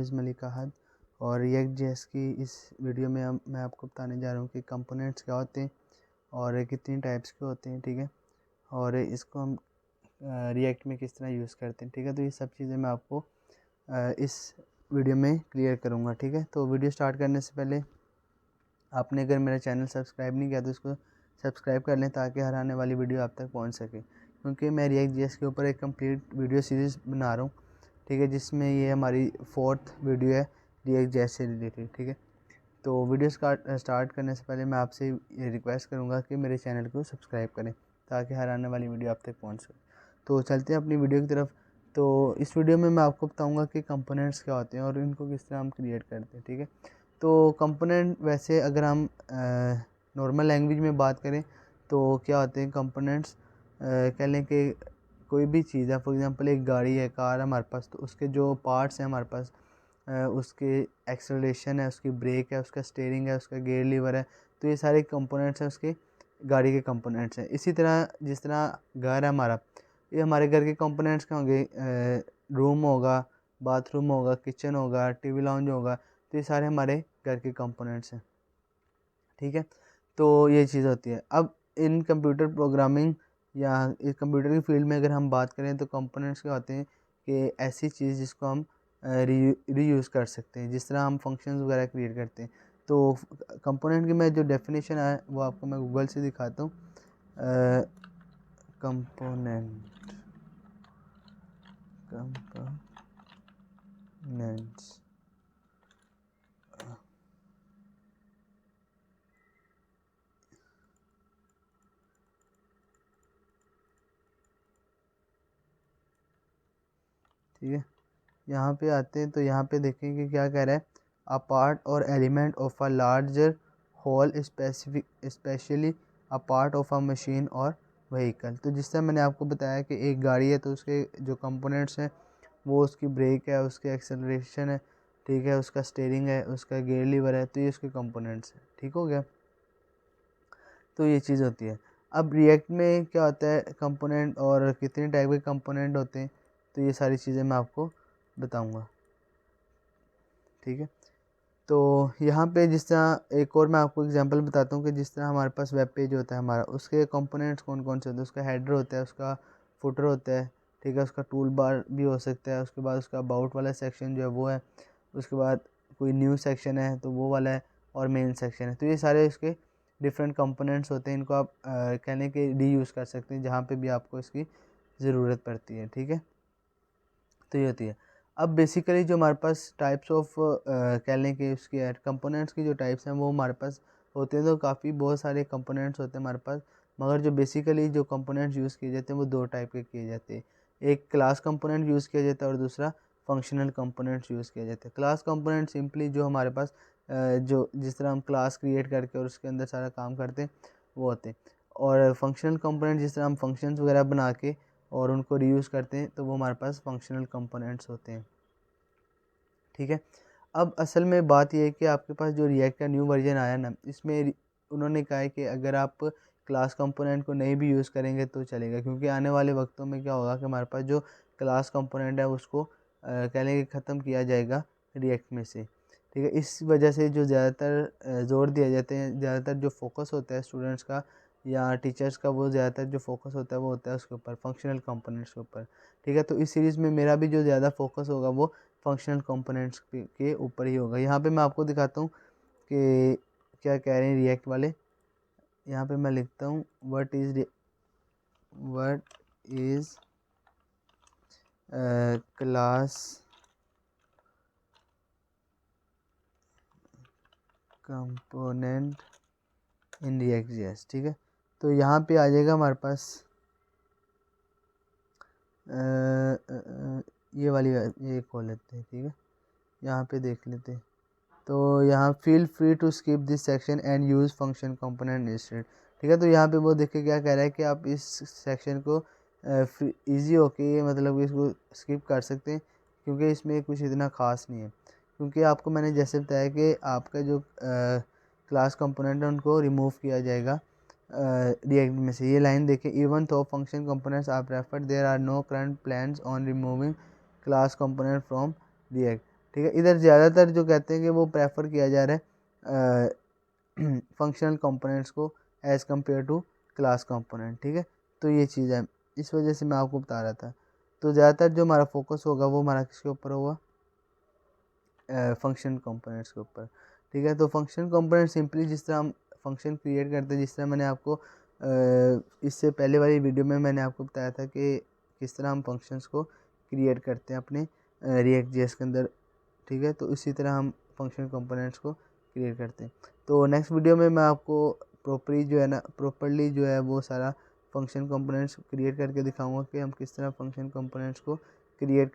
Is Malik अहद और react JS की इस वीडियो में मैं आपको बताने जा रहा हूँ कि कंपोनेंट्स क्या होते हैं और कितनी टाइप्स के होते हैं, ठीक है, और इसको हम रिएक्ट में किस तरह यूज़ करते हैं, ठीक है। तो ये सब चीज़ें मैं आपको इस वीडियो में क्लियर करूँगा, ठीक है। तो वीडियो स्टार्ट करने से पहले आपने अगर मेरा चैनल सब्सक्राइब नहीं किया तो इसको सब्सक्राइब कर लें ताकि हर आने वाली वीडियो आप तक पहुंच सके, क्योंकि मैं रिएक्ट जेएस के ऊपर एक कंप्लीट वीडियो सीरीज़ बना रहा हूँ, ठीक है, जिसमें ये हमारी 4th वीडियो है रिएक्ट जेएस से रिलेटेड, ठीक है। तो वीडियो स्टार्ट करने से पहले मैं आपसे ये रिक्वेस्ट करूँगा कि मेरे चैनल को सब्सक्राइब करें ताकि हर आने वाली वीडियो आप तक पहुँच सके। तो चलते हैं अपनी वीडियो की तरफ। तो इस वीडियो में मैं आपको बताऊँगा कि कंपोनेंट्स क्या होते हैं और इनको किस तरह हम क्रिएट करते हैं, ठीक है। तो कंपोनेंट वैसे अगर हम नॉर्मल लैंग्वेज में बात करें तो क्या होते हैं कंपोनेंट्स, कह लें कि कोई भी चीज़ है, फॉर एग्जांपल एक गाड़ी है, कार है हमारे पास, तो उसके जो पार्ट्स हैं हमारे पास, उसके एक्सेलरेशन है, उसकी ब्रेक है, उसका स्टीयरिंग है, उसका गियर लीवर है, तो ये सारे कंपोनेंट्स हैं उसके गाड़ी के कंपोनेंट्स हैं। इसी तरह जिस तरह घर है हमारा, ये हमारे घर के कंपोनेंट्स क्या होंगे, रूम होगा, बाथरूम होगा, किचन होगा, टीवी लाउंज होगा, तो ये सारे हमारे घर के कंपोनेंट्स हैं, ठीक है। तो ये चीज़ होती है। अब इन कंप्यूटर प्रोग्रामिंग या इस कंप्यूटर की फील्ड में अगर हम बात करें तो कंपोनेंट्स क्या होते हैं कि ऐसी चीज़ जिसको हम रीयूज़ कर सकते हैं, जिस तरह हम फंक्शंस वगैरह क्रिएट करते हैं। तो कंपोनेंट की मैं जो डेफिनेशन है वो आपको मैं गूगल से दिखाता हूँ। कंपोनेंट्स ठीक है, यहाँ पे आते हैं तो यहाँ पे देखें कि क्या कह रहा है, a part or element of a larger whole specially a part of a machine or vehicle. तो जिस तरह मैंने आपको बताया कि एक गाड़ी है तो उसके जो कंपोनेंट्स हैं वो उसकी ब्रेक है, उसकी एक्सेलरेशन है, ठीक है, उसका स्टीयरिंग है, उसका गियर लीवर है, तो ये उसके कंपोनेंट्स हैं, ठीक हो गया। तो ये चीज़ होती है। अब रिएक्ट में क्या होता है कंपोनेंट और कितने टाइप के कंपोनेंट होते हैं, तो ये सारी चीज़ें मैं आपको बताऊंगा, ठीक है। तो यहाँ पे जिस तरह एक और मैं आपको एग्जांपल बताता हूँ कि जिस तरह हमारे पास वेब पेज होता है हमारा, उसके कंपोनेंट्स कौन कौन से होते हैं। उसका हेडर होता है, उसका फुटर होता है, ठीक है, उसका टूल बार भी हो सकता है, उसके बाद उसका अबाउट वाला सेक्शन जो है वो है, उसके बाद कोई न्यू सेक्शन है तो वो वाला है, और मेन सेक्शन है। तो ये सारे इसके डिफरेंट कंपोनेंट्स होते हैं। इनको आप कहने के रीयूज़ कर सकते हैं जहाँ पे भी आपको इसकी ज़रूरत पड़ती है, ठीक है। तो ये होती है। अब बेसिकली जो हमारे पास टाइप्स ऑफ कह लें कि उसकी कंपोनेंट्स की जो टाइप्स हैं वो हमारे पास होते हैं, तो काफ़ी बहुत सारे कंपोनेंट्स होते हैं हमारे पास, मगर जो बेसिकली जो कंपोनेंट्स यूज़ किए जाते हैं वो 2 टाइप के किए जाते हैं। एक क्लास कंपोनेंट यूज़ किया जाता है और दूसरा फंक्शनल कंपोनेंट्स यूज़ किया जाता है। क्लास कंपोनेंट सिंपली जो हमारे पास जो जिस तरह हम क्लास क्रिएट करके और उसके अंदर सारा काम करते हैं वो होते हैं, और फंक्शनल कंपोनेंट जिस तरह हम फंक्शंस वगैरह बना के और उनको रीयूज़ करते हैं तो वो हमारे पास फंक्शनल कंपोनेंट्स होते हैं, ठीक है। अब असल में बात ये है कि आपके पास जो रिएक्ट का न्यू वर्जन आया ना, इसमें उन्होंने कहा है कि अगर आप क्लास कंपोनेंट को नहीं भी यूज़ करेंगे तो चलेगा, क्योंकि आने वाले वक्तों में क्या होगा कि हमारे पास जो क्लास कंपोनेंट है उसको कह लेंगे ख़त्म किया जाएगा रिएक्ट में से, ठीक है। इस वजह से जो ज़्यादातर ज़ोर दिया जाते हैं, ज़्यादातर जो फोकस होता है स्टूडेंट्स का या टीचर्स का, वो ज़्यादातर जो फोकस होता है वो होता है उसके ऊपर, फंक्शनल कंपोनेंट्स के ऊपर, ठीक है। तो इस सीरीज़ में मेरा भी जो ज़्यादा फोकस होगा वो फंक्शनल कंपोनेंट्स के ऊपर ही होगा। यहाँ पे मैं आपको दिखाता हूँ कि क्या कह रहे हैं रिएक्ट वाले। यहाँ पे मैं लिखता हूँ what is class component in React JS, ठीक है। तो यहाँ पे आ जाएगा हमारे पास ये वाली, ये खोल लेते हैं, ठीक है, यहाँ पे देख लेते हैं। तो यहाँ feel free to skip this section and use function component instead, ठीक है। तो यहाँ पे वो देखिए क्या कह रहा है कि आप इस सेक्शन को ईजी होके मतलब इसको स्किप कर सकते हैं, क्योंकि इसमें कुछ इतना ख़ास नहीं है। क्योंकि आपको मैंने जैसे बताया कि आपका जो क्लास कंपोनेंट है उनको रिमूव किया जाएगा रिएक्ट में से। ये लाइन देखें, even though function components are preferred there are no current plans on removing class component from React. ठीक है। इधर ज़्यादातर जो कहते हैं कि वो प्रेफर किया जा रहा है फंक्शनल कंपोनेंट्स को as compare to class component, ठीक है। तो ये चीज़ है, इस वजह से मैं आपको बता रहा था। तो ज़्यादातर जो हमारा फोकस होगा वो हमारा किसके ऊपर होगा, फंक्शन कंपोनेंट्स के ऊपर, ठीक है। तो फंक्शन कंपोनेंट सिंपली जिस तरह हम फंक्शन क्रिएट करते हैं, जिस तरह मैंने आपको इससे पहले वाली वीडियो में मैंने आपको बताया था कि किस तरह हम फंक्शंस को क्रिएट करते हैं अपने रिएक्ट जेएस के अंदर, ठीक है। तो इसी तरह हम फंक्शन कंपोनेंट्स को क्रिएट करते हैं। तो नेक्स्ट वीडियो में मैं आपको प्रॉपरली जो है वो सारा फंक्शन कंपोनेंट्स क्रिएट करके दिखाऊंगा कि हम किस तरह फंक्शन कंपोनेंट्स को क्रिएट